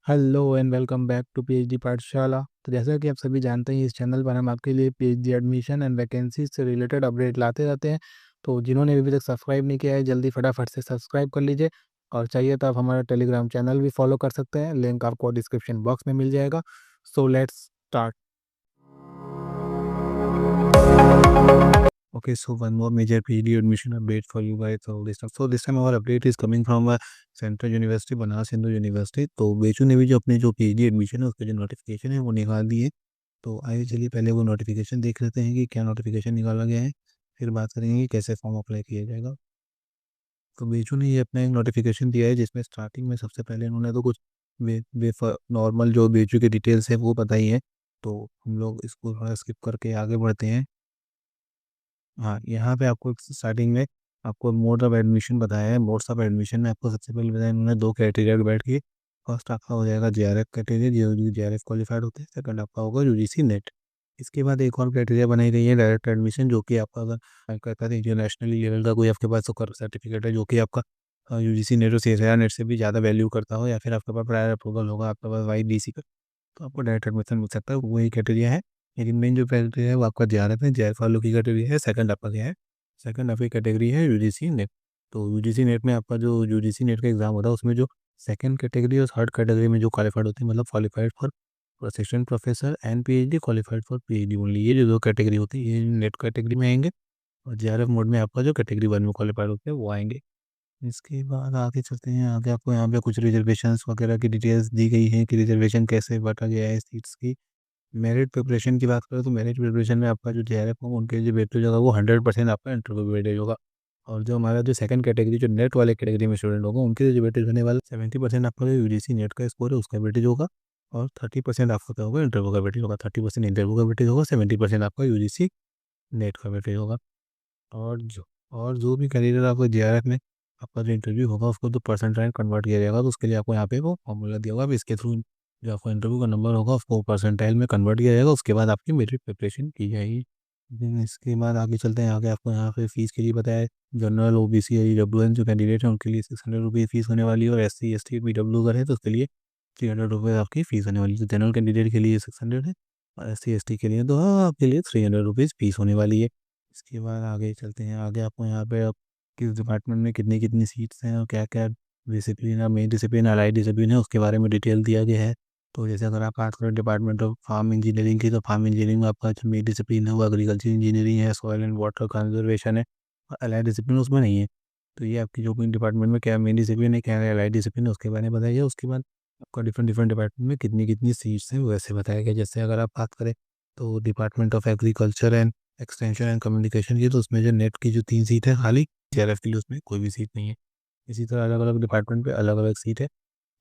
Hello and welcome back to PhD पाठशाला। तो जैसा कि आप सभी जानते हैं, इस चैनल पर हम आपके लिए पीएचडी एडमिशन एंड वैकेंसीज से रिलेटेड अपडेट लाते रहते हैं। तो जिन्होंने अभी तक सब्सक्राइब नहीं किया है, जल्दी फटाफट से सब्सक्राइब कर लीजिए। और चाहिए तो आप हमारा टेलीग्राम चैनल भी फॉलो कर सकते हैं, लिंक आपको डिस्क्रिप्शन बॉक्स में मिल जाएगा। So let's start. Okay, so one more major PhD admission update for you guys. So this time our update is coming from Central University, Banaras Hindu university. तो बेचू ने भी जो अपने जो PhD एडमिशन है उसके जो नोटिफिकेशन है वो निकाल दिए। तो आइए चलिए पहले वो नोटिफिकेशन देख लेते हैं कि क्या नोटिफिकेशन निकाला गया है, फिर बात करेंगे कि कैसे फॉर्म अप्लाई किया जाएगा। तो बेचू ने ये अपना एक नोटिफिकेशन दिया है जिसमें स्टार्टिंग में सबसे पहले उन्होंने तो कुछ नॉर्मल जो बेचू की डिटेल्स है वो बताई है। तो हम लोग इसको थोड़ा स्किप करके आगे बढ़ते हैं। हाँ, यहाँ पे आपको स्टार्टिंग में आपको मोड ऑफ एडमिशन बताया है। मोड्स ऑफ एडमिशन में आपको सबसे पहले बताया इन्होंने दो क्राइटेरिया बैठ के। फर्स्ट आपका हो जाएगा जेआरएफ क्राइटेरिया, जो जेआरएफ क्वालिफाइड होते हैं। सेकंड आपका होगा यूजीसी नेट। इसके बाद एक और क्राइटेरिया बनाई गई है डायरेक्ट एडमिशन, जो कि आपका अगर कहता है इंटरनेशनली लेवल का कोई आपके पास सर्टिफिकेट है जो कि आपका यूजीसी नेट और सीएसआईआर नेट से भी ज़्यादा वैल्यू करता हो, या फिर आपके पास प्रायर अप्रूवल होगा आपके पास वाईडीसी का, तो आपको डायरेक्ट एडमिशन मिल सकता है। वही क्राइटेरिया है। लेकिन मेन जो क्राइटेरिया है वो आपका जेआरएफ है। जेआरएफ वालों की कैटेगरी है। सेकंड आपका क्या है, सेकंड आपकी कैटेगरी है यूजीसी नेट। तो यूजीसी नेट में आपका जो यूजीसी नेट का एग्जाम होता है उसमें जो सेकंड कैटेगरी और थर्ड कैटेगरी में जो क्वालिफाइड होती है, मतलब qualified for assistant professor and PhD, qualified for PhD only, ये जो दो कैटेगरी होती है ये नेट कैटेगरी में आएंगे। और जेआरएफ मोड में आपका जो कैटेगरी वन में क्वालिफाइड होते हैं वो आएंगे। इसके बाद आगे चलते हैं। आगे आपको यहाँ पे कुछ रिजर्वेशंस वगैरह की डिटेल्स दी गई हैं कि रिजर्वेशन कैसे बांटा गया है सीट्स की। मेरिट प्रिपरेशन की बात करें तो मेरिट प्रिपरेशन में आपका जो जेआरएफ होगा उनके जो वेटेज होगा वो 100% आपका इंटरव्यू वेटेज होगा। और जो हमारा जो सेकंड कैटेगरी जो नेट वाले कैटेगरी में स्टूडेंट होगा उनके जो वेटेज होने वाला 70% आपका जो यूजीसी नेट का स्कोर है उसका वेटेज होगा। और 30% आपका क्या होगा, इंटरव्यू का वेटेज होगा। 30% इंटरव्यू का वेटेज होगा, 70% आपका यूजीसी नेट का वेटेज होगा। और जो भी कैंडिडेट आपको जेआरएफ में आपका जो इंटरव्यू होगा उसको तो परसेंटाइल कन्वर्ट किया जाएगा। तो उसके लिए आपको यहाँ पे वो फॉर्मूला दिया होगा। अब इसके थ्रू जो आपका इंटरव्यू का नंबर होगा उसको परसेंटाइल में कन्वर्ट किया जाएगा। उसके बाद आपकी मेरिट प्रिपरेशन की जाएगी। देन इसके बाद आगे चलते हैं। आगे आपको यहाँ पे फीस के लिए बताया है। जनरल ओबीसी या ईडब्ल्यूएन जो कैंडिडेट है उनके लिए 600 रुपीज़ फीस होने वाली है। और एससी एसटी पीडब्ल्यू अगर है तो उसके लिए 300 रुपये आपकी फीस होने वाली है। तो जनरल कैंडिडेट के लिए 600 है और एससी एसटी के लिए तो हाँ आपके लिए 300 रुपीज़ फीस होने वाली है। इसके बाद आगे चलते हैं। आगे आपको यहाँ पे आप किस डिपार्टमेंट में कितनी कितनी सीट्स हैं और क्या क्या डिसिप्लिन है, मेन डिसिप्लिन अलाइड डिसिप्लिन है, उसके बारे में डिटेल दिया गया है। तो जैसे अगर आप बात करें डिपार्टमेंट ऑफ फार्म इंजीनियरिंग की, तो फार्म इंजीनियरिंग में आपका जो मेन डिसिप्लिन है वो एग्रीकल्चर इंजीनियरिंग है, सॉइल एंड वाटर कंजर्वेशन है। और अलाइड डिसिप्लिन उसमें नहीं है। तो ये आपकी जो डिपार्टमेंट में क्या मेन डिसिप्लिन है, क्या अलाइड डिसिप्लिन है, उसके बारे में बताइए। उसके बाद आपका डिफरेंट डिफरेंट डिपार्टमेंट में कितनी कितनी सीट्स हैं वैसे बताया गया। जैसे अगर आप बात करें तो department of agriculture and extension and communication की, तो उसमें जो नेट की जो 3 सीट है खाली, जेआरएफ के लिए उसमें कोई भी सीट नहीं है। इसी तरह अलग अलग डिपार्टमेंट पे अलग अलग सीट है।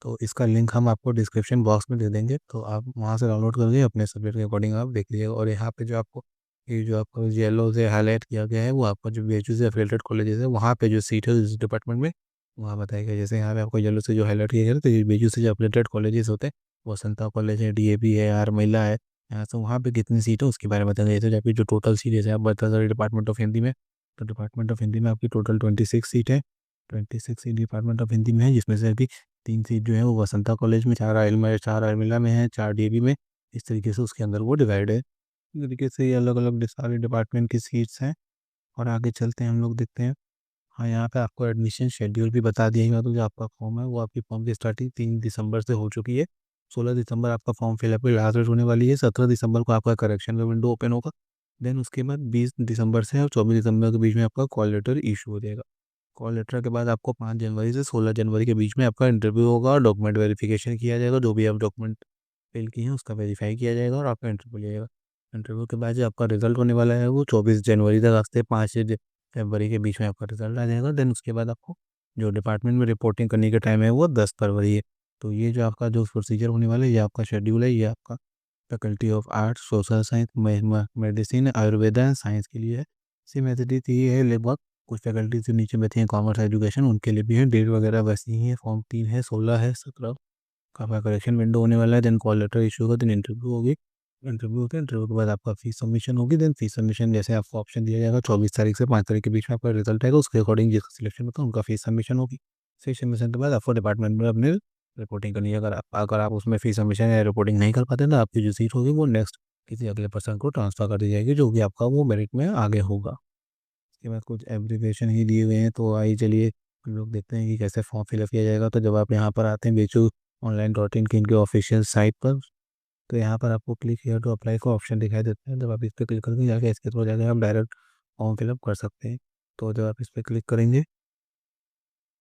तो इसका लिंक हम आपको डिस्क्रिप्शन बॉक्स में दे देंगे, तो आप वहाँ से डाउनलोड करके अपने सब्जेक्ट के अकॉर्डिंग आप देख लीजिएगा। और यहाँ पे जो आपको ये जो आपको येलो से हाईलाइट किया गया है वो आपका जो बीएचयू से एफिलिएटेड कॉलेजेस है वहाँ पे जो सीट है इस डिपार्टमेंट में वहाँ बताएगा। जैसे यहाँ पे आपको येलो से जो हाईलाइट किया गया है, तो ये बीएचयू से जो एफिलिएटेड कॉलेजेस होते हैं, वसंता कॉलेज है, डीएपी है, आर महिला है, यहाँ से वहाँ पे कितनी सीट है उसके बारे में बताएंगे। जैसे आपकी जो टोटल सीट है आप बता सकते डिपार्टमेंट ऑफ हिंदी में, तो डिपार्टमेंट ऑफ हिंदी में आपकी टोटल 26 सीट है। 26 सीट डिपार्टमेंट ऑफ हिंदी में है, जिसमें से अभी 3 सीट जो है वो वसंता कॉलेज में, 4 आइल में, 4 आइलमिला में है, 4 डीएवी में। इस तरीके से उसके अंदर वो डिवाइड है। इस तरीके से ये अलग अलग सारे डिपार्टमेंट की सीट्स हैं। और आगे चलते हैं, हम लोग देखते हैं। हाँ, यहाँ पे आपको एडमिशन शेड्यूल भी बता दिया गया। तो जो आपका फॉर्म है वो आपकी फॉर्म की स्टार्टिंग 3 दिसंबर से हो चुकी है। 16 दिसंबर आपका फॉर्म फिलअप की लास्ट डेट होने वाली है। 17 दिसंबर को आपका करेक्शन का विंडो ओपन होगा। देन उसके बाद 20 दिसंबर से और 24 दिसंबर के बीच में आपका कॉल लेटर इशू हो जाएगा। कॉल लेटर के बाद आपको 5 जनवरी से 16 जनवरी के बीच में आपका इंटरव्यू होगा और डॉक्यूमेंट वेरिफिकेशन किया जाएगा। जो भी आप डॉक्यूमेंट फिल किए हैं उसका वेरीफाई किया जाएगा और आपका इंटरव्यू लिया जाएगा। इंटरव्यू के बाद जो आपका रिजल्ट होने वाला है वो 24 जनवरी तक, आज से 5 फरवरी के बीच में आपका रिजल्ट आ जाएगा। देन उसके बाद आपको जो डिपार्टमेंट में रिपोर्टिंग करने का टाइम है वो 10 फरवरी है। तो ये जो आपका जो प्रोसीजर होने वाला है, ये आपका शेड्यूल है, ये आपका faculty of arts, social science, medicine, Ayurveda and science के लिए है। सिमेट्री थी है लगभग। कुछ फैकल्टी जो नीचे बैठी हैं कॉमर्स एजुकेशन उनके लिए भी है। डेट वगैरह वैसी ही है। फॉर्म 3 है, 16 है, 17 का आपका करेक्शन विंडो होने वाला है। देन कॉल लेटर इशू होगा, देन इंटरव्यू होगी। इंटरव्यू होता है, इंटरव्यू के बाद आपका फीस सबमिशन होगी। देन फीस सबमिशन जैसे आपको ऑप्शन दिया जाएगा 24 तारीख से 5 तारीख के बीच में आपका रिजल्ट आएगा, उसके अकॉर्डिंग जिसका सिलेक्शन होता है उनका फीस सबमिशन होगी। फीस सबमिशन के बाद आपको डिपार्टमेंट में अपने रिपोर्टिंग करनी है। अगर आप उसमें फ़ी सबमिशन या रिपोर्टिंग नहीं कर पाते तो आपकी जो सीट होगी वो नेक्स्ट किसी अगले पर्सन को ट्रांसफ़र कर दी जाएगी, जो कि आपका वो मेरिट में आगे होगा। इसके बाद कुछ एब्रिविएशन ही दिए हुए हैं, तो आइए चलिए हम लोग देखते हैं कि कैसे फॉर्म फिलअप किया जाएगा। तो जब आप यहाँ पर आते हैं बेचू ऑनलाइन.इन की इनके ऑफिशियल साइट पर, तो यहाँ पर आपको क्लिक हियर टू अप्लाई का ऑप्शन दिखाई देता है। जब आप इस पर क्लिक करके जाके इसके थ्रू जाके आप डायरेक्ट फॉर्म फिलअप कर सकते हैं। तो जब आप इस पर क्लिक करेंगे,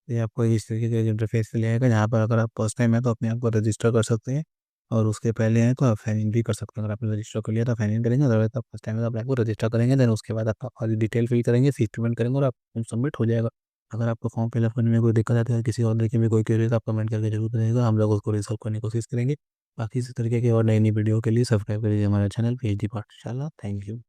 ये आपको इस तरीके का इंटरफेस ले आएगा। यहाँ पर अगर आप फर्स्ट टाइम है तो अपने आप को रजिस्टर कर सकते हैं, और उसके पहले हैं तो आप साइन इन भी कर सकते हैं। अगर आपने रजिस्टर कर लिया तो साइन इन करेंगे, अदरवाइज आप फर्स्ट टाइम है तो अपने आप को रजिस्टर करेंगे, देन उसके बाद आप सारी डिटेल फिल करेंगे, फीस पेमेंट करेंगे और आप सबमिट हो जाएगा। अगर आपको फॉर्म फिलअप करने में कोई दिक्कत आती है, किसी और तरीके में कोई क्वेरी, तो आप कमेंट करके जरूर बताइएगा, हम लोग उसको रिजॉल्व करने की कोशिश करेंगे। बाकी इसी तरीके की और नई नई वीडियो के लिए सब्सक्राइब करिए हमारा चैनल PhD पाठशाला। Thank you.